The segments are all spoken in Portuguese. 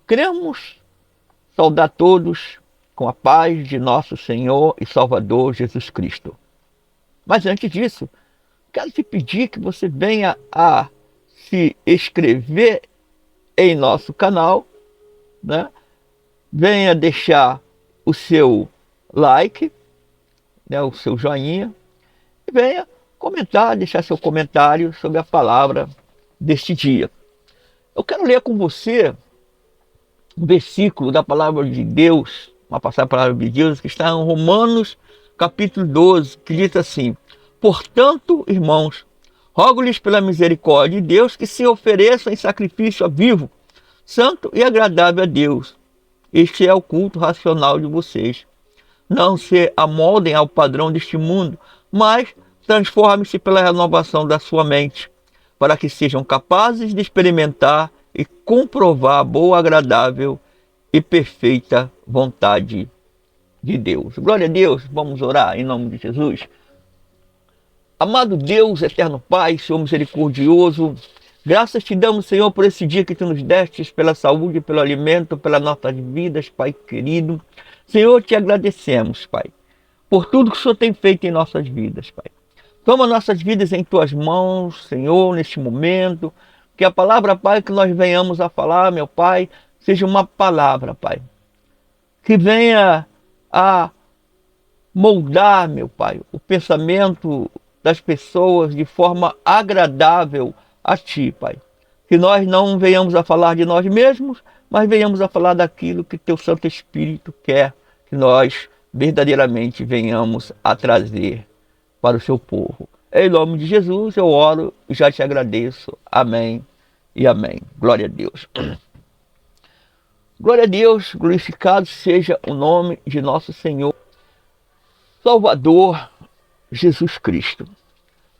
Queremos saudar todos com a paz de nosso Senhor e Salvador Jesus Cristo. Mas antes disso, quero te pedir que você venha a se inscrever em nosso canal, né? Venha deixar o seu like, né? O seu joinha, e venha comentar, deixar seu comentário sobre a palavra deste dia. Eu quero ler com você um versículo da palavra de Deus, uma passagem da palavra de Deus que está em Romanos capítulo 12, que diz assim: portanto, irmãos, rogo-lhes pela misericórdia de Deus que se ofereçam em sacrifício vivo, santo e agradável a Deus. Este é o culto racional de vocês. Não se amoldem ao padrão deste mundo, mas transformem-se pela renovação da sua mente, para que sejam capazes de experimentar e comprovar a boa, agradável e perfeita vontade de Deus. Glória a Deus, vamos orar em nome de Jesus. Amado Deus, eterno Pai, Senhor misericordioso, graças te damos, Senhor, por esse dia que tu nos destes, pela saúde, pelo alimento, pelas nossas vidas, Pai querido. Senhor, te agradecemos, Pai, por tudo que o Senhor tem feito em nossas vidas, Pai. Toma nossas vidas em tuas mãos, Senhor, neste momento. Que a palavra, Pai, que nós venhamos a falar, meu Pai, seja uma palavra, Pai, que venha a moldar, meu Pai, o pensamento das pessoas de forma agradável a Ti, Pai. Que nós não venhamos a falar de nós mesmos, mas venhamos a falar daquilo que Teu Santo Espírito quer que nós verdadeiramente venhamos a trazer para o seu povo. Em nome de Jesus eu oro e já te agradeço. Amém e amém. Glória a Deus. Glória a Deus, glorificado seja o nome de nosso Senhor, Salvador, Jesus Cristo.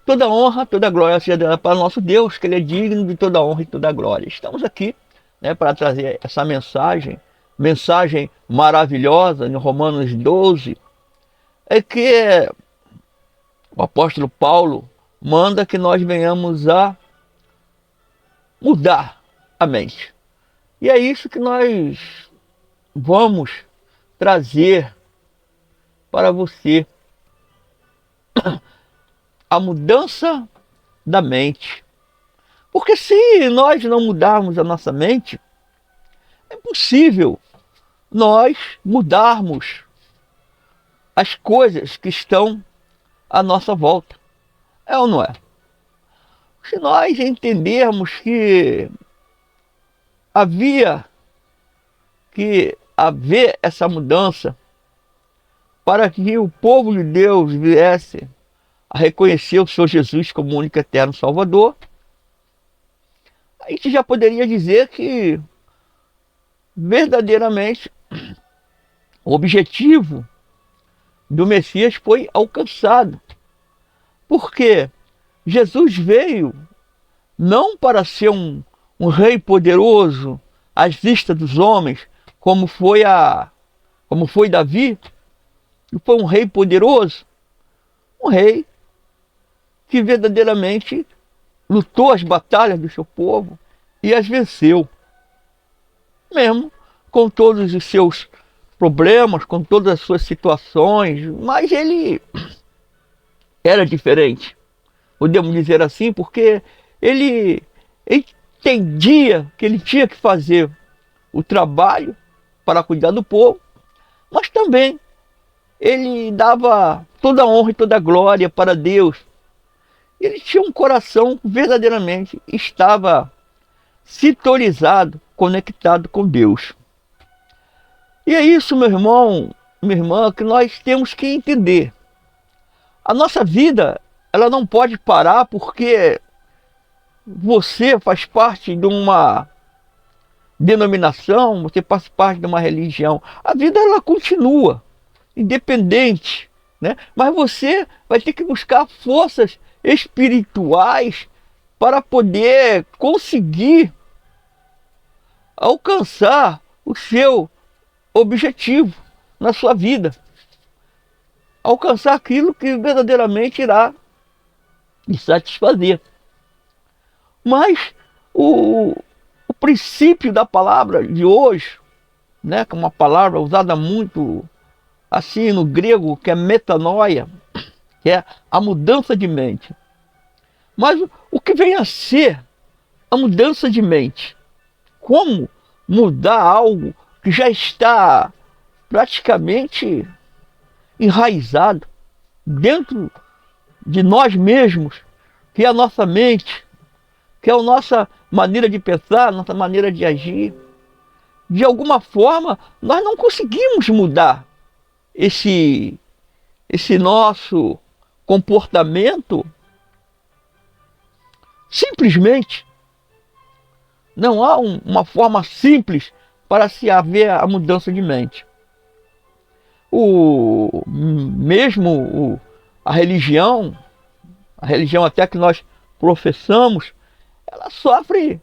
Toda honra, toda glória seja dada para nosso Deus, que Ele é digno de toda honra e toda glória. Estamos aqui, né, para trazer essa mensagem maravilhosa, em Romanos 12, é que o apóstolo Paulo manda que nós venhamos a mudar a mente. E é isso que nós vamos trazer para você. A mudança da mente. Porque se nós não mudarmos a nossa mente, é impossível nós mudarmos as coisas que estão à nossa volta. É ou não é? Se nós entendermos que havia que haver essa mudança para que o povo de Deus viesse a reconhecer o Senhor Jesus como o único eterno Salvador, a gente já poderia dizer que verdadeiramente o objetivo do Messias foi alcançado. Porque Jesus veio não para ser um rei poderoso às vistas dos homens, como foi Davi, que foi um rei poderoso, um rei que verdadeiramente lutou as batalhas do seu povo e as venceu, mesmo com todos os seus problemas, com todas as suas situações, mas ele era diferente, podemos dizer assim, porque ele entendia que ele tinha que fazer o trabalho para cuidar do povo, mas também ele dava toda a honra e toda a glória para Deus. Ele tinha um coração que verdadeiramente estava sintonizado, conectado com Deus. E é isso, meu irmão, minha irmã, que nós temos que entender. A nossa vida, ela não pode parar porque você faz parte de uma denominação, você faz parte de uma religião. A vida, ela continua, independente, né? Mas você vai ter que buscar forças espirituais para poder conseguir alcançar o seu objetivo na sua vida. Alcançar aquilo que verdadeiramente irá lhe satisfazer. Mas o princípio da palavra de hoje, né, que é uma palavra usada muito assim no grego, que é metanoia, que é a mudança de mente. Mas o que vem a ser a mudança de mente? Como mudar algo que já está praticamente enraizado dentro de nós mesmos, que é a nossa mente, que é a nossa maneira de pensar, nossa maneira de agir. De alguma forma, nós não conseguimos mudar esse nosso comportamento simplesmente. Não há uma forma simples para se haver a mudança de mente. A religião até que nós professamos, ela sofre,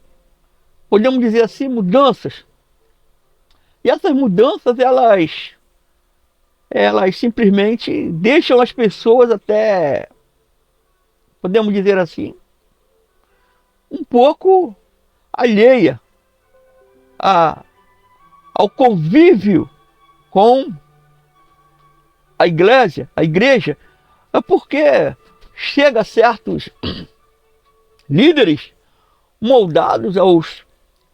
podemos dizer assim, mudanças. E essas mudanças, elas simplesmente deixam as pessoas até, podemos dizer assim, um pouco alheia ao convívio com a igreja, é porque chega certos líderes moldados aos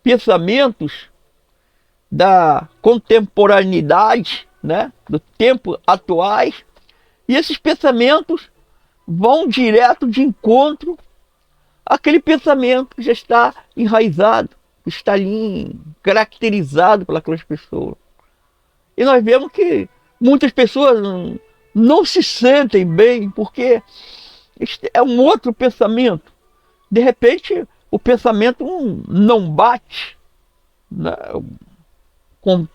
pensamentos da contemporaneidade, né, do tempo atuais, e esses pensamentos vão direto de encontro àquele pensamento que já está enraizado, que está ali caracterizado pelas pessoas. E nós vemos que muitas pessoas não se sentem bem porque é um outro pensamento. De repente, o pensamento não bate, né, com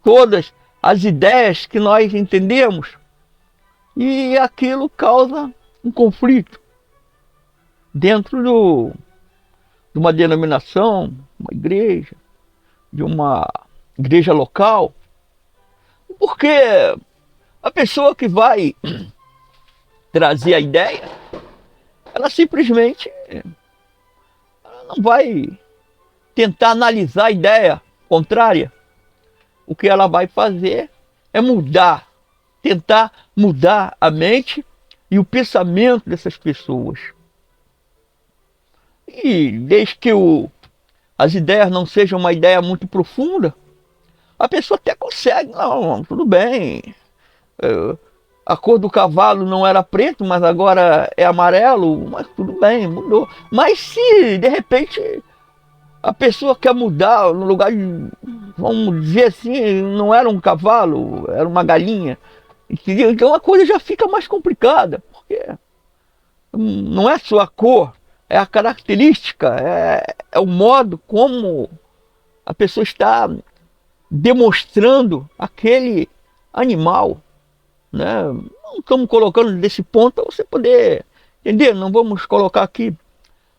todas as ideias que nós entendemos, e aquilo causa um conflito dentro de uma denominação, uma igreja, de uma igreja local, porque a pessoa que vai trazer a ideia, ela simplesmente não vai tentar analisar a ideia contrária. O que ela vai fazer é tentar mudar a mente e o pensamento dessas pessoas. E desde que as ideias não sejam uma ideia muito profunda, a pessoa até consegue, não, tudo bem, a cor do cavalo não era preto, mas agora é amarelo, mas tudo bem, mudou. Mas se de repente a pessoa quer mudar, no lugar de, vamos dizer assim, não era um cavalo, era uma galinha, entendeu? Então a coisa já fica mais complicada, porque não é só a cor, é a característica, é o modo como a pessoa está demonstrando aquele animal, né? Não estamos colocando desse ponto para você poder entender, não vamos colocar aqui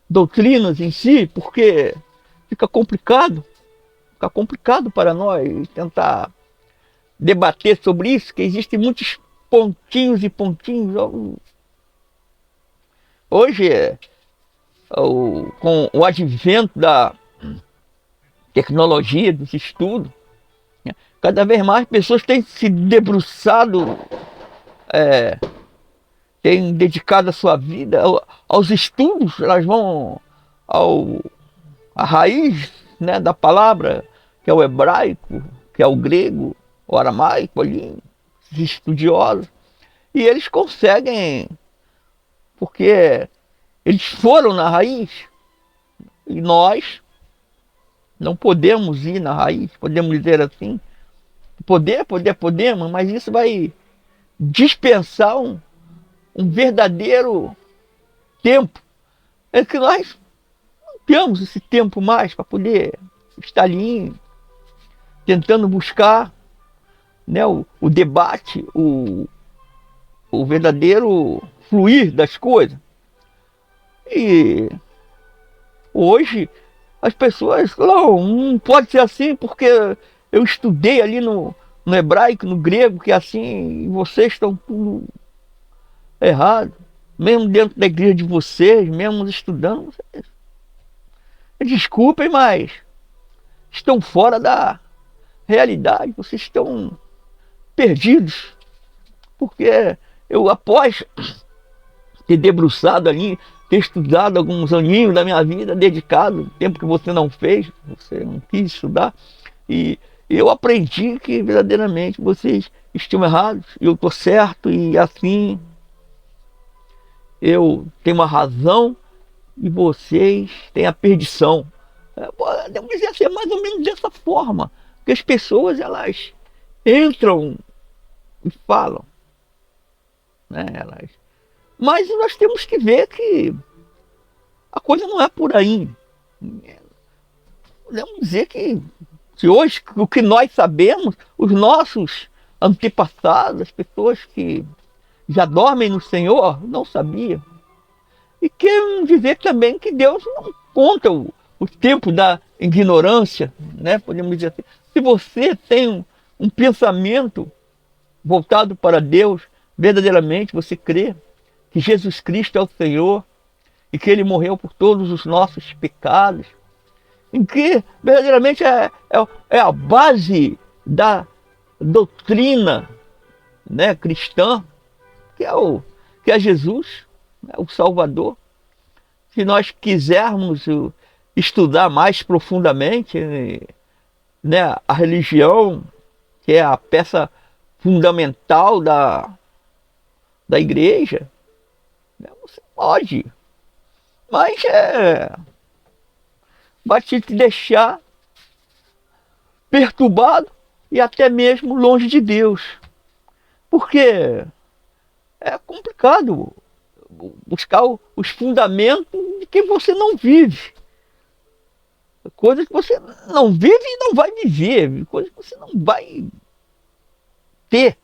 doutrinas em si, porque fica complicado para nós tentar debater sobre isso, que existem muitos pontinhos e pontinhos. Hoje, com o advento da tecnologia, dos estudos, né, cada vez mais pessoas têm se debruçado, têm dedicado a sua vida aos estudos, elas vão à raiz, né, da palavra, que é o hebraico, que é o grego, o aramaico ali, os estudiosos, e eles conseguem, porque eles foram na raiz, e nós não podemos ir na raiz, podemos dizer assim, podemos, mas isso vai dispensar um verdadeiro tempo, é que nós não temos esse tempo mais para poder estar ali tentando buscar, né, o debate, o verdadeiro fluir das coisas. E hoje as pessoas não pode ser assim porque eu estudei ali no hebraico, no grego, que é assim, e vocês estão tudo errado. Mesmo dentro da igreja de vocês, mesmo estudando, vocês, desculpem, mas estão fora da realidade, vocês estão perdidos. Porque eu, após ter debruçado ali, ter estudado alguns aninhos da minha vida, dedicado, tempo que você não fez, você não quis estudar, e eu aprendi que verdadeiramente vocês estão errados, e eu estou certo, e assim eu tenho uma razão e vocês têm a perdição. Podemos dizer assim, mais ou menos dessa forma, que as pessoas elas entram e falam, né? Mas nós temos que ver que a coisa não é por aí. Podemos dizer que se hoje o que nós sabemos, os nossos antepassados, as pessoas que já dormem no Senhor, não sabiam. E quero dizer também que Deus não conta o tempo da ignorância, né? Podemos dizer assim. Se você tem um pensamento voltado para Deus, verdadeiramente você crê que Jesus Cristo é o Senhor e que Ele morreu por todos os nossos pecados, em que verdadeiramente é a base da doutrina, né, cristã, que é Jesus, né, o Salvador. Se nós quisermos estudar mais profundamente, né, a religião, que é a peça fundamental da igreja, né, você pode, mas vai te deixar perturbado e até mesmo longe de Deus. Porque é complicado buscar os fundamentos de que você não vive. Coisas que você não vive e não vai viver. Coisas que você não vai ter.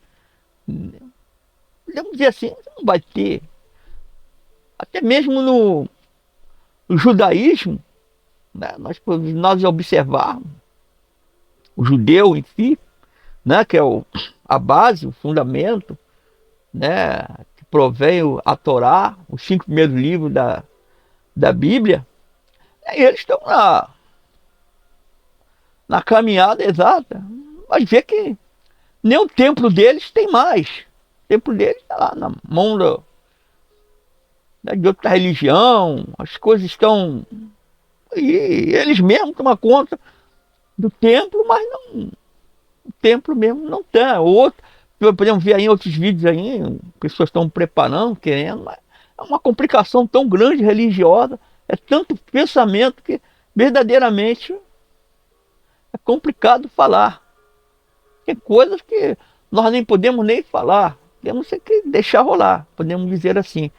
Podemos dizer assim, você não vai ter. Até mesmo no judaísmo, né, nós observarmos o judeu em si, né, que é a base, o fundamento, né, que provém a Torá, os 5 primeiros livros da Bíblia, e eles estão na caminhada exata, mas vê que nem o templo deles tem mais. O templo deles está lá na mão de outra religião, as coisas estão... E eles mesmos tomam conta do templo, mas não, o templo mesmo não tem. Outro, podemos ver aí em outros vídeos aí, pessoas estão preparando, querendo, mas é uma complicação tão grande religiosa, é tanto pensamento que verdadeiramente é complicado falar. Tem coisas que nós nem podemos nem falar, temos que deixar rolar, podemos dizer assim,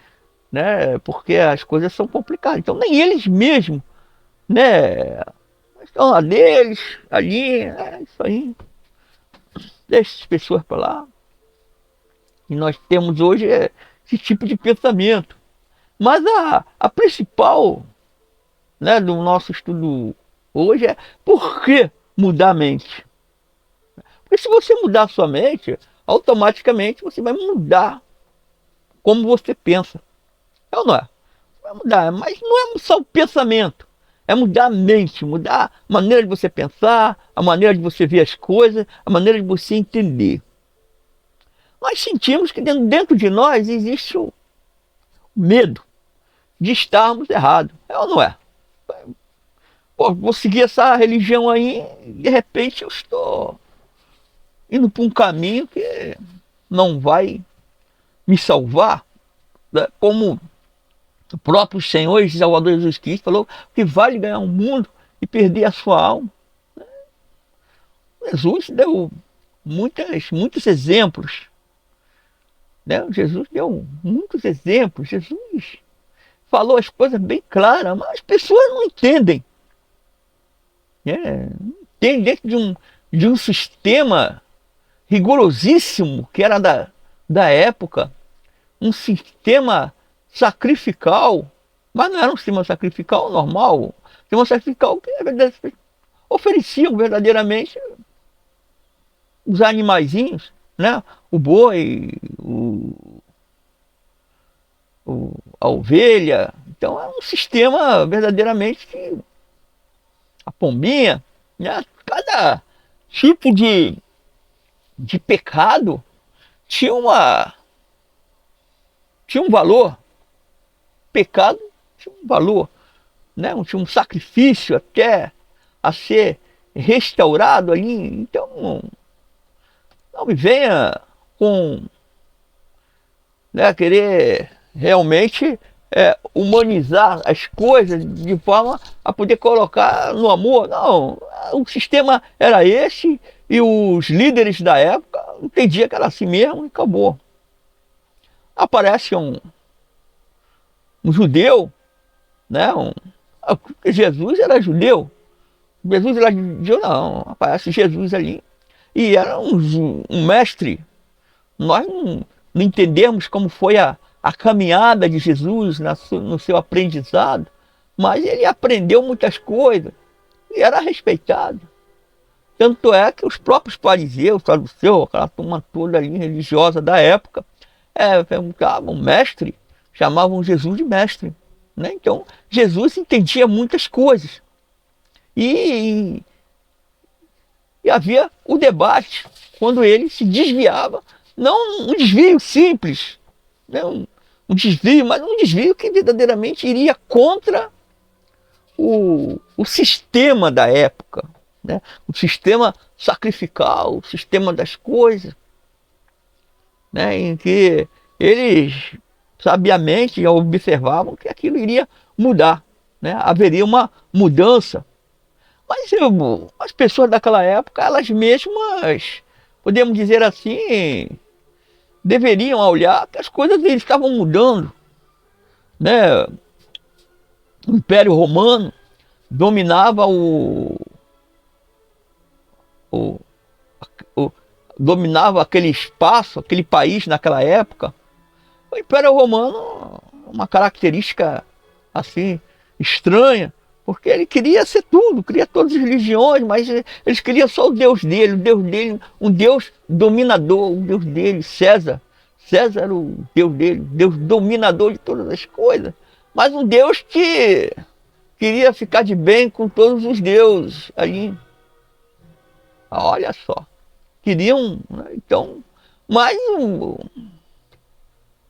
né? Porque as coisas são complicadas. Então nem eles mesmos, né? Estão lá deles, ali, é isso aí. Deixa as pessoas para lá. E nós temos hoje esse tipo de pensamento. Mas a principal, né, do nosso estudo hoje é por que mudar a mente. Porque se você mudar a sua mente, automaticamente você vai mudar como você pensa. É ou não é? Vai mudar, mas não é só o pensamento. É mudar a mente, mudar a maneira de você pensar, a maneira de você ver as coisas, a maneira de você entender. Nós sentimos que dentro de nós existe o medo de estarmos errados. É ou não é? Pô, vou seguir essa religião aí e de repente eu estou indo para um caminho que não vai me salvar, né? Como o próprio Senhor e Salvador Jesus Cristo falou que vale ganhar o mundo e perder a sua alma. Jesus deu muitos exemplos, né? Jesus deu muitos exemplos. Jesus falou as coisas bem claras, mas as pessoas não entendem. Tem dentro de um sistema rigorosíssimo que era da época, um sistema sacrificial, mas não era um sistema sacrificial normal, um sistema sacrificial que ofereciam verdadeiramente os animaizinhos, né? O boi, a ovelha. Então é um sistema verdadeiramente que a pombinha, né? Cada tipo de pecado tinha tinha um valor. Pecado tinha um valor, né? Tinha um sacrifício até a ser restaurado ali. Então, não me venha com, né, querer realmente humanizar as coisas de forma a poder colocar no amor. Não, o sistema era esse e os líderes da época entendiam que era assim mesmo e acabou. Aparece um judeu, né? Jesus era judeu. Jesus era judeu, não. Aparece Jesus ali. E era um mestre. Nós não entendemos como foi a caminhada de Jesus no seu aprendizado, mas ele aprendeu muitas coisas e era respeitado. Tanto é que os próprios fariseus, saduceus, aquela turma toda ali religiosa da época, perguntavam, mestre, chamavam Jesus de mestre. Né? Então, Jesus entendia muitas coisas. E, e havia o debate, quando ele se desviava, não um desvio simples, né? Um desvio, mas um desvio que verdadeiramente iria contra o sistema da época, né? O sistema sacrificial, o sistema das coisas, né? Em que eles sabiamente já observavam que aquilo iria mudar, né? Haveria uma mudança. Mas as pessoas daquela época, elas mesmas, podemos dizer assim, deveriam olhar que as coisas estavam mudando, né? O Império Romano dominava o, o dominava aquele espaço, aquele país naquela época. O Império Romano, uma característica assim estranha, porque ele queria ser tudo, queria todas as religiões, mas eles queriam só o Deus dele, um Deus dominador, o Deus dele, César. César era o Deus dele, Deus dominador de todas as coisas, mas um Deus que queria ficar de bem com todos os deuses ali. Olha só, queriam, né? Então, mas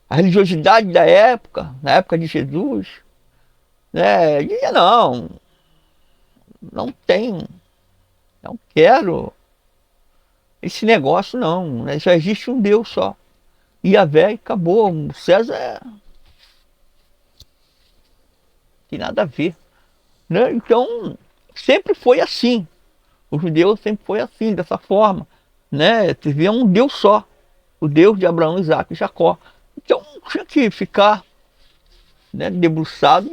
a religiosidade da época, na época de Jesus, né, dizia não tenho, não quero esse negócio não, né? Só existe um Deus só. Yahvé e acabou, o César tem nada a ver, né? Então, sempre foi assim, o judeu sempre foi assim, dessa forma, né? Via um Deus só, o Deus de Abraão, Isaac e Jacó. Então, tinha que ficar, né, debruçado,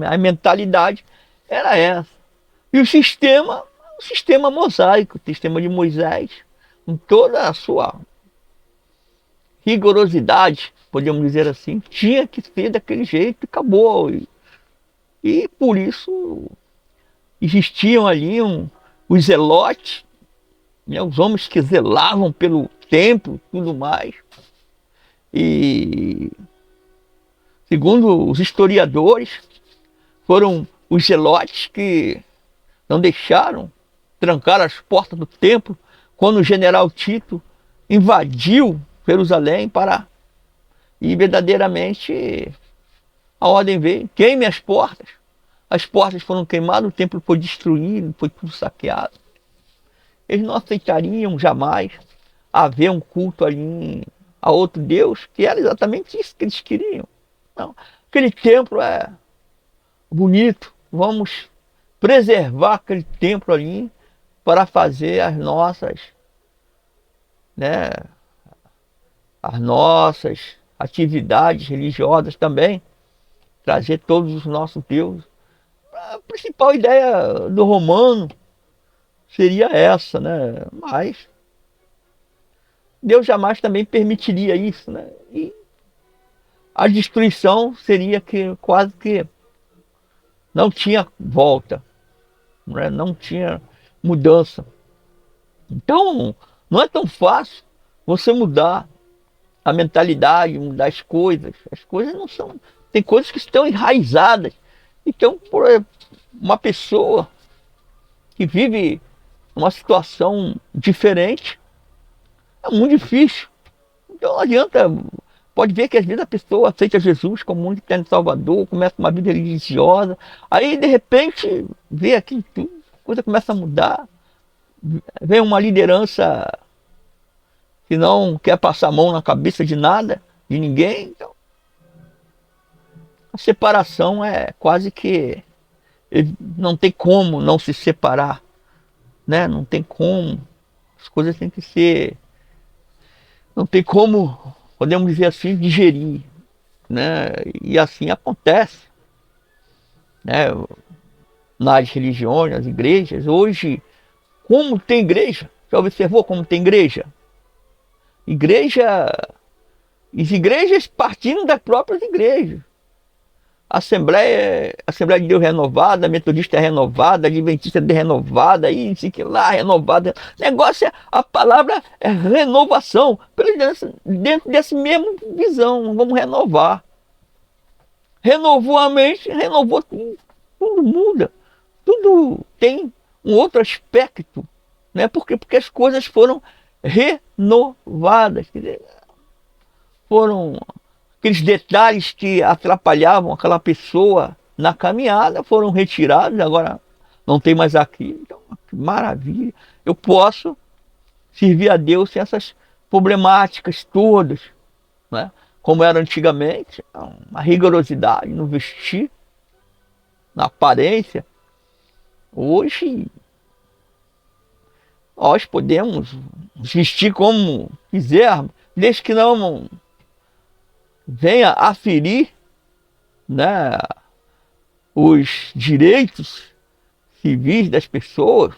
a mentalidade era essa. E o sistema mosaico, o sistema de Moisés, com toda a sua rigorosidade, podemos dizer assim, tinha que ser daquele jeito e acabou. E por isso existiam ali os zelotes, né, os homens que zelavam pelo templo e tudo mais. E segundo os historiadores, foram os zelotes que não deixaram trancar as portas do templo quando o general Tito invadiu Jerusalém para... E verdadeiramente a ordem veio, queime as portas. As portas foram queimadas, o templo foi destruído, foi tudo saqueado. Eles não aceitariam jamais haver um culto ali a outro Deus, que era exatamente isso que eles queriam. Não, aquele templo é bonito, vamos preservar aquele templo ali para fazer né, as nossas atividades religiosas também, trazer todos os nossos deuses. A principal ideia do romano seria essa, né? Mas Deus jamais também permitiria isso, né? E a destruição seria que quase que não tinha volta, né? Não tinha mudança. Então, não é tão fácil você mudar a mentalidade, mudar as coisas. As coisas não são... Tem coisas que estão enraizadas. Então, por uma pessoa que vive numa situação diferente, é muito difícil. Então não adianta, pode ver que às vezes a pessoa aceita Jesus como único eterno Salvador, começa uma vida religiosa, aí de repente vê aquilo tudo, a coisa começa a mudar, vem uma liderança que não quer passar a mão na cabeça de nada, de ninguém, então a separação é quase que não tem como não se separar, né? Não tem como, as coisas têm que ser, não tem como, podemos dizer assim, digerir, né? E assim acontece, né? Nas religiões, nas igrejas, hoje, como tem igreja, já observou como tem igreja? Igreja, as igrejas partindo das próprias igrejas. Assembleia de Deus renovada, Metodista renovada, Adventista renovada, isso que lá renovada. Negócio é, a palavra é renovação. Dentro dessa mesma visão, vamos renovar. Renovou a mente, renovou tudo, tudo muda. Tudo tem um outro aspecto, né? Porque as coisas foram renovadas. Quer dizer, foram aqueles detalhes que atrapalhavam aquela pessoa na caminhada, foram retirados, agora não tem mais aquilo. Então, que maravilha. Eu posso servir a Deus sem essas problemáticas todas, né? Como era antigamente, uma rigorosidade no vestir, na aparência. Hoje nós podemos vestir como quisermos, desde que não venha a ferir, né, os direitos civis das pessoas,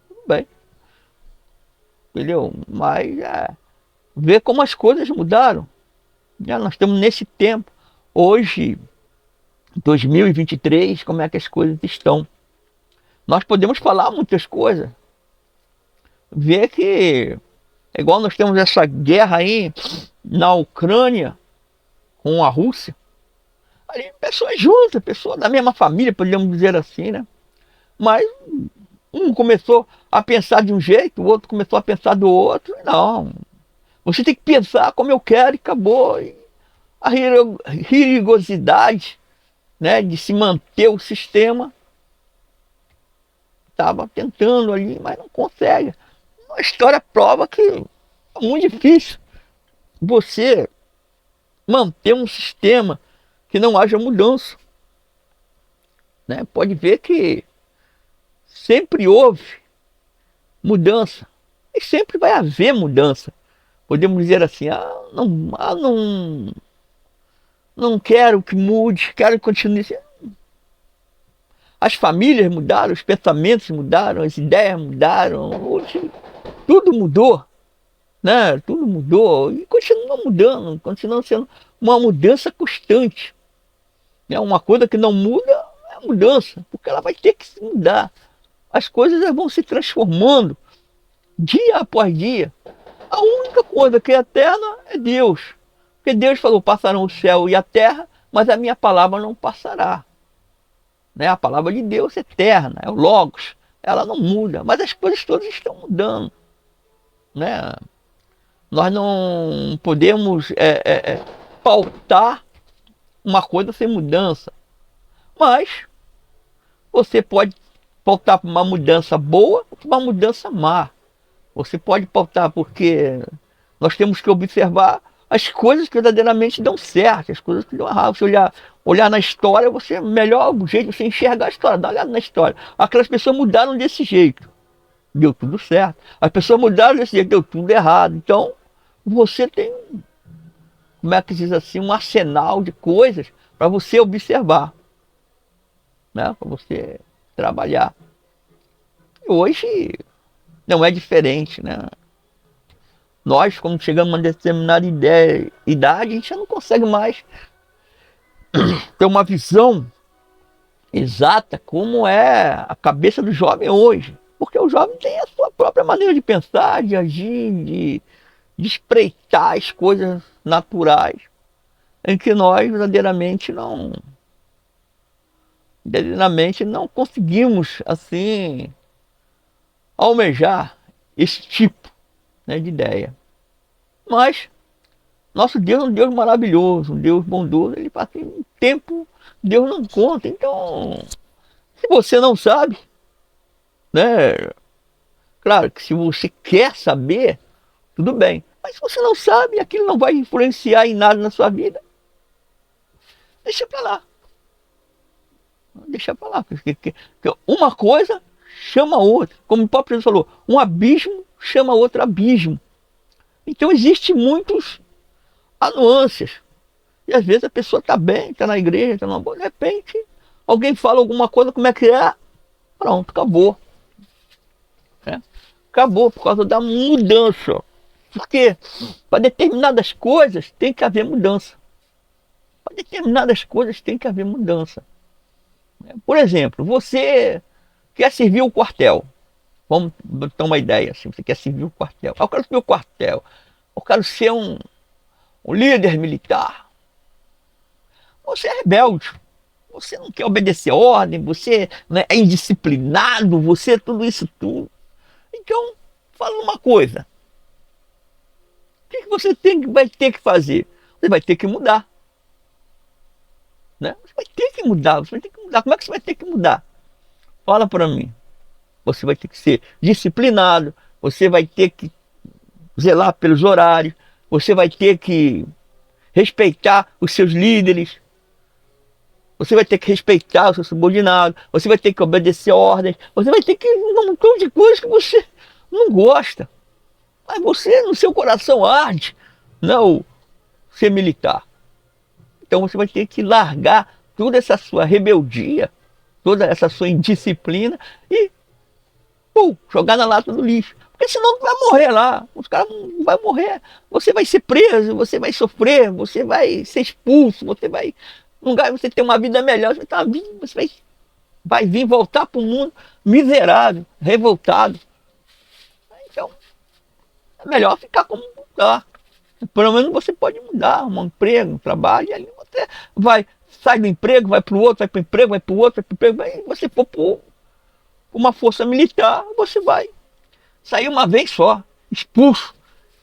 tudo bem, entendeu? Mas ver como as coisas mudaram. Já nós estamos nesse tempo, hoje, 2023, como é que as coisas estão. Nós podemos falar muitas coisas, ver que é igual nós temos essa guerra aí na Ucrânia com a Rússia. Ali, pessoas juntas, pessoas da mesma família, podemos dizer assim, né? Mas um começou a pensar de um jeito, o outro começou a pensar do outro. Não, você tem que pensar como eu quero e acabou. E a perigosidade, né, de se manter o sistema, estava tentando ali, mas não consegue. A história prova que é muito difícil você manter um sistema que não haja mudança, né? Pode ver que sempre houve mudança e sempre vai haver mudança. Podemos dizer assim, não quero que mude, quero que continue assim. As famílias mudaram, os pensamentos mudaram, as ideias mudaram, hoje tudo mudou, né? Tudo mudou e continua mudando, continua sendo uma mudança constante. É uma coisa que não muda, é a mudança, porque ela vai ter que se mudar. As coisas vão se transformando dia após dia. A única coisa que é eterna é Deus. Porque Deus falou, passarão o céu e a terra, mas a minha palavra não passará. Né? A palavra de Deus é eterna, é o Logos, ela não muda, mas as coisas todas estão mudando. Né? Nós não podemos pautar uma coisa sem mudança. Mas você pode pautar para uma mudança boa ou para uma mudança má. Você pode pautar porque nós temos que observar as coisas que verdadeiramente dão certo, as coisas que dão errado. Você olhar na história, você melhor jeito de você enxergar a história, dá uma olhada na história. Aquelas pessoas mudaram desse jeito, deu tudo certo. As pessoas mudaram desse jeito, deu tudo errado. Então, você tem, como é que diz assim, um arsenal de coisas para você observar, né? Para você trabalhar. E hoje não é diferente, né? Nós, quando chegamos a uma determinada idade, a gente já não consegue mais ter uma visão exata como é a cabeça do jovem hoje. Porque o jovem tem a sua própria maneira de pensar, de agir, de espreitar as coisas naturais, em que nós verdadeiramente não conseguimos assim almejar esse tipo, né, de ideia. Mas nosso Deus é um Deus maravilhoso, um Deus bondoso. Ele passa um tempo, Deus não conta. Então, se você não sabe, né? Claro que se você quer saber, tudo bem. Mas se você não sabe, aquilo não vai influenciar em nada na sua vida, deixa pra lá. Deixa pra lá. Porque uma coisa chama a outra. Como o próprio Jesus falou, um abismo chama outro abismo. Então existe muitos nuances. E às vezes a pessoa está bem, está na igreja, está numa boa, de repente alguém fala alguma coisa, como é que é? Pronto, acabou. Né? Acabou por causa da mudança. Porque para determinadas coisas tem que haver mudança. Para determinadas coisas tem que haver mudança. Por exemplo, você quer servir o quartel. Vamos ter uma ideia assim, você quer servir o quartel. Eu quero servir o quartel. Eu quero ser um líder militar. Você é rebelde. Você não quer obedecer ordem, você, né, é indisciplinado, você é tudo isso tudo. Então, fala uma coisa. O que você vai ter que fazer? Você vai ter que mudar. Né? Você vai ter que mudar, você vai ter que mudar. Como é que você vai ter que mudar? Fala para mim. Você vai ter que ser disciplinado, você vai ter que zelar pelos horários, você vai ter que respeitar os seus líderes, você vai ter que respeitar o seu subordinado, você vai ter que obedecer ordens, você vai ter que um montão de coisas que você não gosta. Mas você, no seu coração, arde não ser militar. Então você vai ter que largar toda essa sua rebeldia, toda essa sua indisciplina e jogar na lata do lixo. Porque senão tu vai morrer lá. Os caras não vão morrer. Você vai ser preso, você vai sofrer, você vai ser expulso, você vai. No lugar de você ter uma vida melhor, você vai vir voltar para o mundo miserável, revoltado. Então, é melhor ficar como está. Pelo menos você pode mudar, um emprego, um trabalho, e aí você sai do emprego, vai para o outro, vai para o emprego, vai para o outro, vai para o emprego, vai, você for para uma força militar, você vai sair uma vez só, expulso,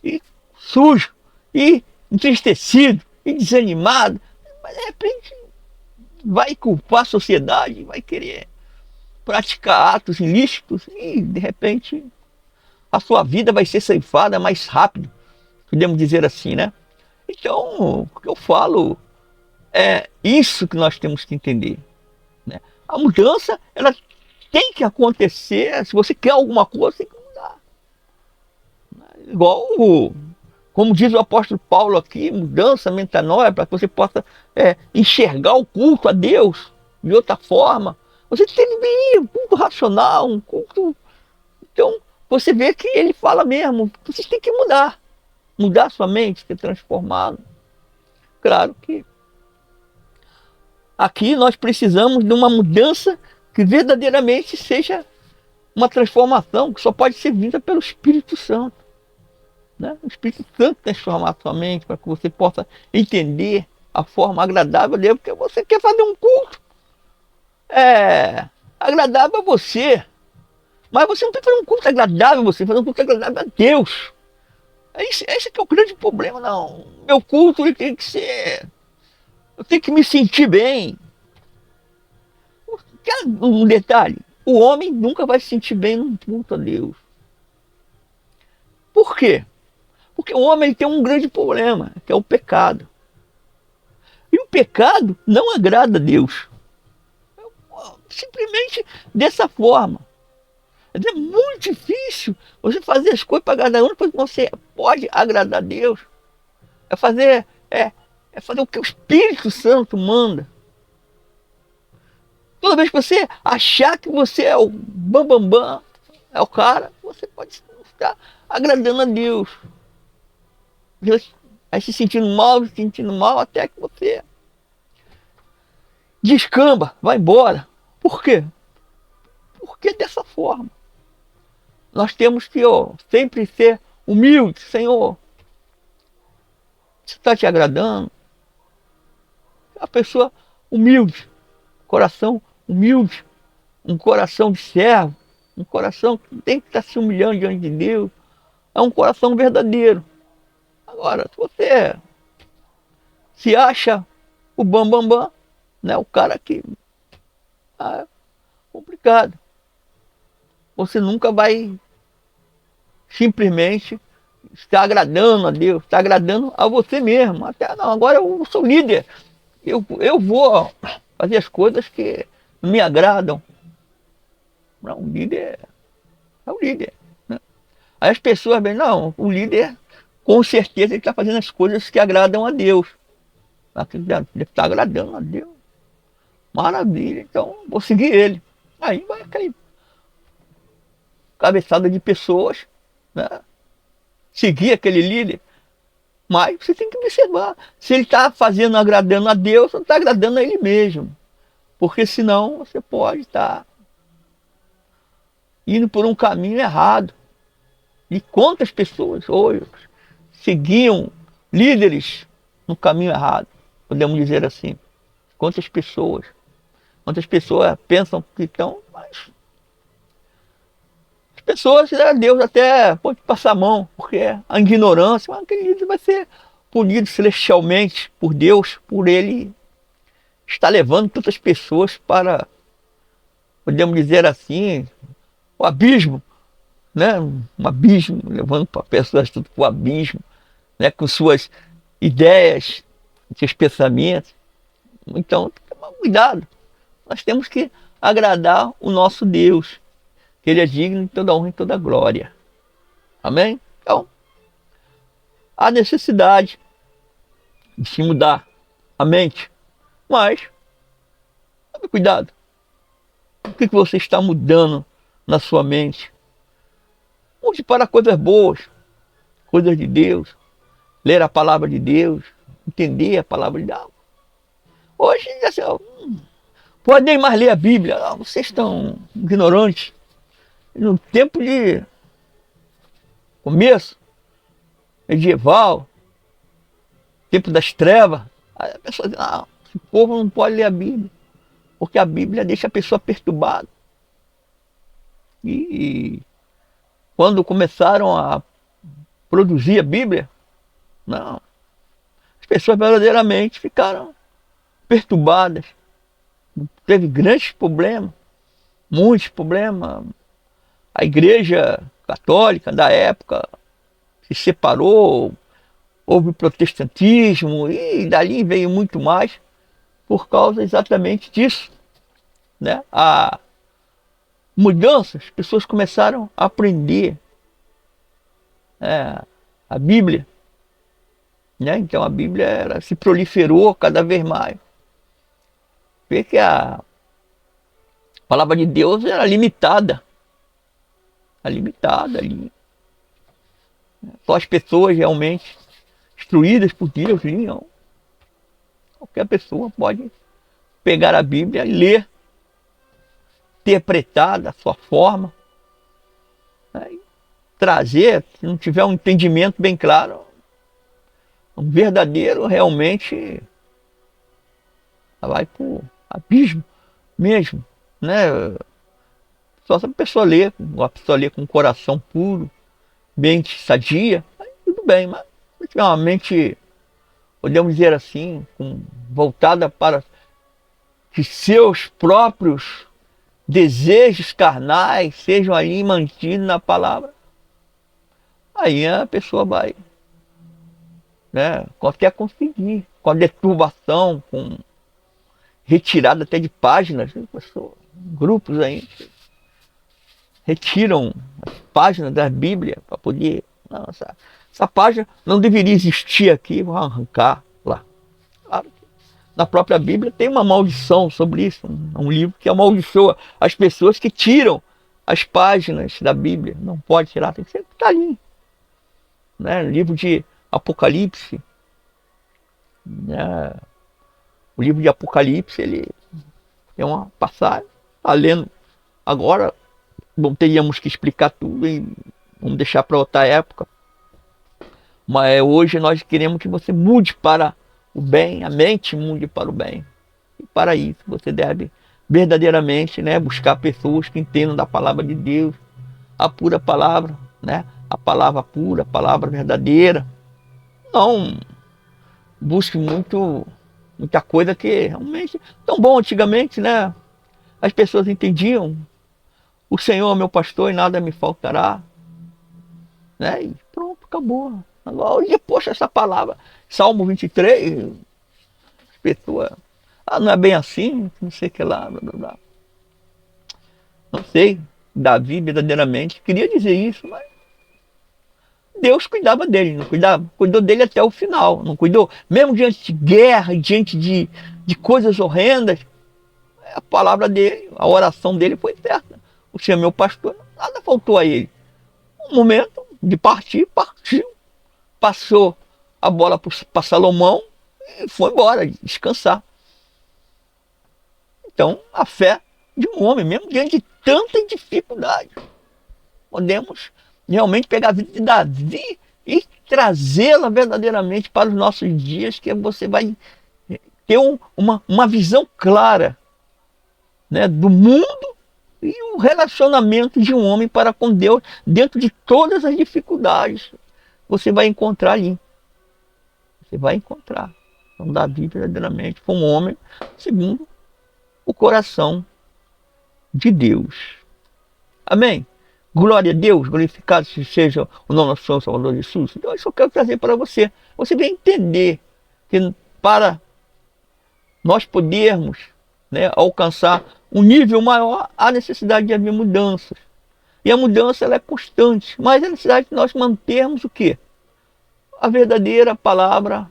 e sujo, e entristecido, e desanimado. Mas de repente vai culpar a sociedade, vai querer praticar atos ilícitos e de repente a sua vida vai ser ceifada mais rápido, podemos dizer assim, né? Então, o que eu falo é isso que nós temos que entender, né? A mudança, ela tem que acontecer. Se você quer alguma coisa, tem que mudar. Igual, como diz o apóstolo Paulo aqui, mudança, metanoia, para que você possa enxergar o culto a Deus de outra forma. Você tem que ir um culto racional, um culto... Então, você vê que ele fala mesmo, você tem que mudar. Mudar sua mente, ser transformado. Claro que aqui nós precisamos de uma mudança que verdadeiramente seja uma transformação que só pode ser vinda pelo Espírito Santo. Né? O Espírito Santo transformar a sua mente para que você possa entender a forma agradável dele, porque você quer fazer um culto agradável a você, mas você não tem que fazer um culto agradável a você, fazer um culto agradável a Deus. Esse que é o grande problema, não. Meu culto ele tem que ser... Eu tenho que me sentir bem. Um detalhe, o homem nunca vai se sentir bem num culto a Deus. Por quê? Porque o homem tem um grande problema, que é o pecado. E o pecado não agrada a Deus. Simplesmente dessa forma. É muito difícil você fazer as coisas para agradar a Deus, porque você pode agradar a Deus. É fazer o que o Espírito Santo manda. Toda vez que você achar que você é o bambambam, é o cara, você pode estar agradando a Deus. Vai se sentindo mal, até que você descamba, vai embora. Por quê? Porque dessa forma. Nós temos que sempre ser humildes, Senhor. Isso está te agradando? A pessoa humilde, coração humilde, um coração de servo, um coração que tem que estar se humilhando diante de Deus, é um coração verdadeiro. Agora, se você se acha o bambambam, bam, bam, né, o cara que é complicado. Você nunca vai simplesmente estar agradando a Deus, estar agradando a você mesmo. Até não, agora eu sou líder. Eu vou fazer as coisas que me agradam. Não, o líder é o líder. Né? Aí as pessoas veem, não, o líder com certeza ele está fazendo as coisas que agradam a Deus. Ele está agradando a Deus. Maravilha, então vou seguir ele. Aí vai aquela cabeçada de pessoas, né? Seguir aquele líder. Mas você tem que observar se ele está fazendo, agradando a Deus ou está agradando a ele mesmo. Porque senão você pode estar indo por um caminho errado. E quantas pessoas hoje seguiam líderes no caminho errado, podemos dizer assim. Quantas pessoas pensam que estão, mas as pessoas, né, Deus até pode passar a mão, porque a ignorância, mas aquele líder vai ser punido celestialmente por Deus, por ele estar levando tantas pessoas para, podemos dizer assim, o abismo, né? Um abismo, levando para pessoas tudo para o abismo, né? Com suas ideias, seus pensamentos. Então, toma cuidado. Nós temos que agradar o nosso Deus, que Ele é digno de toda honra e toda glória. Amém? Então, há necessidade de se mudar a mente, mas, tome cuidado. O que você está mudando na sua mente? Mude para coisas boas, coisas de Deus, ler a palavra de Deus, entender a palavra de Deus. Hoje, assim, podem mais ler a Bíblia. Vocês estão ignorantes. No tempo de começo, medieval, tempo das trevas, aí a pessoa diz, esse povo não pode ler a Bíblia, porque a Bíblia deixa a pessoa perturbada. E quando começaram a produzir a Bíblia, não, as pessoas verdadeiramente ficaram perturbadas. Teve grandes problemas, muitos problemas. A igreja católica da época se separou, houve protestantismo e dali veio muito mais por causa exatamente disso, né? A mudança, as pessoas começaram a aprender a Bíblia, né? Então a Bíblia se proliferou cada vez mais. Vê que a palavra de Deus era limitada ali. Só as pessoas realmente instruídas por Deus liam. Qualquer pessoa pode pegar a Bíblia e ler, interpretar da sua forma, né? E trazer, se não tiver um entendimento bem claro, um verdadeiro realmente vai para o abismo mesmo, né? Só se a pessoa ler, com o coração puro, mente sadia, aí tudo bem, mas se tiver uma mente, podemos dizer assim, voltada para que seus próprios desejos carnais sejam ali mantidos na palavra, aí a pessoa vai, né, até conseguir, com a deturbação, com retirada até de páginas, né, pessoa, grupos aí retiram as páginas da Bíblia para poder, não, essa página não deveria existir aqui, vou arrancar lá. Claro que na própria Bíblia tem uma maldição sobre isso, um livro que amaldiçoa as pessoas que tiram as páginas da Bíblia. Não pode tirar, tem que ser que está ali, né? Livro de Apocalipse, né? O livro de Apocalipse, ele tem uma passagem, está lendo agora, bom, teríamos que explicar tudo e vamos deixar para outra época. Mas hoje nós queremos que você mude para o bem, a mente mude para o bem. E para isso você deve verdadeiramente, né, buscar pessoas que entendam da palavra de Deus, a pura palavra, né, a palavra pura, a palavra verdadeira. Não busque muita coisa que realmente tão bom antigamente, né? As pessoas entendiam: o Senhor é meu pastor e nada me faltará, né? E pronto, acabou. Agora, olha, poxa, essa palavra, Salmo 23, pessoa, não é bem assim, não sei o que lá, blá, blá, blá. Não sei, Davi verdadeiramente queria dizer isso, mas Deus cuidava dele, não cuidava? Cuidou dele até o final, não cuidou? Mesmo diante de guerra, diante de coisas horrendas, a palavra dele, a oração dele foi certa. O Senhor é meu pastor, nada faltou a ele. Um momento de partir, partiu. Passou a bola para Salomão e foi embora, descansar. Então, a fé de um homem, mesmo diante de tanta dificuldade, podemos realmente pegar a vida de Davi e trazê-la verdadeiramente para os nossos dias, que você vai ter uma visão clara, né, do mundo e o relacionamento de um homem para com Deus dentro de todas as dificuldades. Você vai encontrar ali. Você vai encontrar. Então, Davi verdadeiramente foi um homem segundo o coração de Deus. Amém? Glória a Deus, glorificado seja o nome do Senhor Salvador Jesus. Então, isso eu quero trazer para você. Você vai entender que para nós podermos, né, alcançar um nível maior, há necessidade de haver mudanças. E a mudança ela é constante, mas é necessidade de nós mantermos o quê? A verdadeira palavra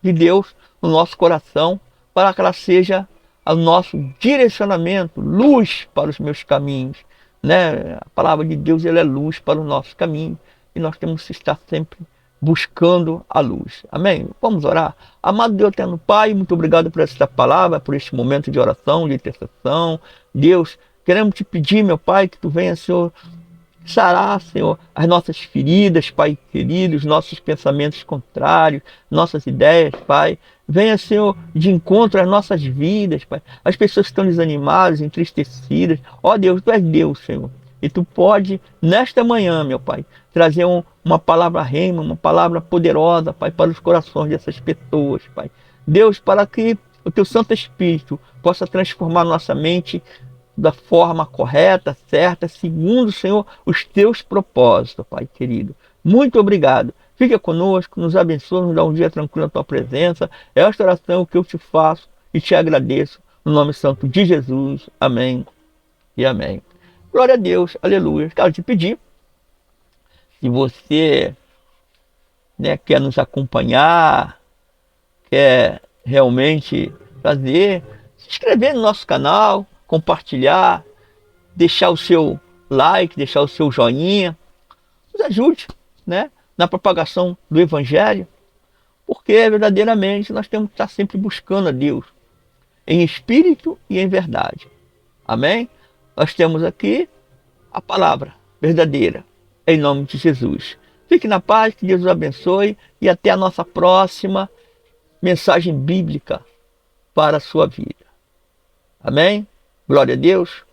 de Deus no nosso coração, para que ela seja o nosso direcionamento, luz para os meus caminhos. Né? A palavra de Deus ela é luz para o nosso caminho e nós temos que estar sempre buscando a luz. Amém? Vamos orar. Amado Deus eterno Pai, muito obrigado por esta palavra, por este momento de oração, de intercessão. Deus, queremos te pedir, meu Pai, que tu venha, Senhor, sarar, Senhor, as nossas feridas, Pai querido, os nossos pensamentos contrários, nossas ideias, Pai. Venha, Senhor, de encontro às nossas vidas, Pai. As pessoas que estão desanimadas, entristecidas. Ó Deus, tu és Deus, Senhor. E tu pode, nesta manhã, meu Pai, trazer uma palavra rema, uma palavra poderosa, Pai, para os corações dessas pessoas, Pai. Deus, para que o teu Santo Espírito possa transformar nossa mente da forma correta, certa, segundo, Senhor, os teus propósitos, Pai querido. Muito obrigado. Fica conosco, nos abençoe, nos dá um dia tranquilo na tua presença. É esta oração que eu te faço e te agradeço, no nome santo de Jesus. Amém e amém. Glória a Deus, aleluia. Quero te pedir, se você, né, quer nos acompanhar, quer realmente fazer, se inscrever no nosso canal, compartilhar, deixar o seu like, deixar o seu joinha, nos ajude, né, na propagação do Evangelho, porque verdadeiramente nós temos que estar sempre buscando a Deus, em espírito e em verdade. Amém? Nós temos aqui a palavra verdadeira, em nome de Jesus. Fique na paz, que Deus os abençoe e até a nossa próxima mensagem bíblica para a sua vida. Amém? Glória a Deus.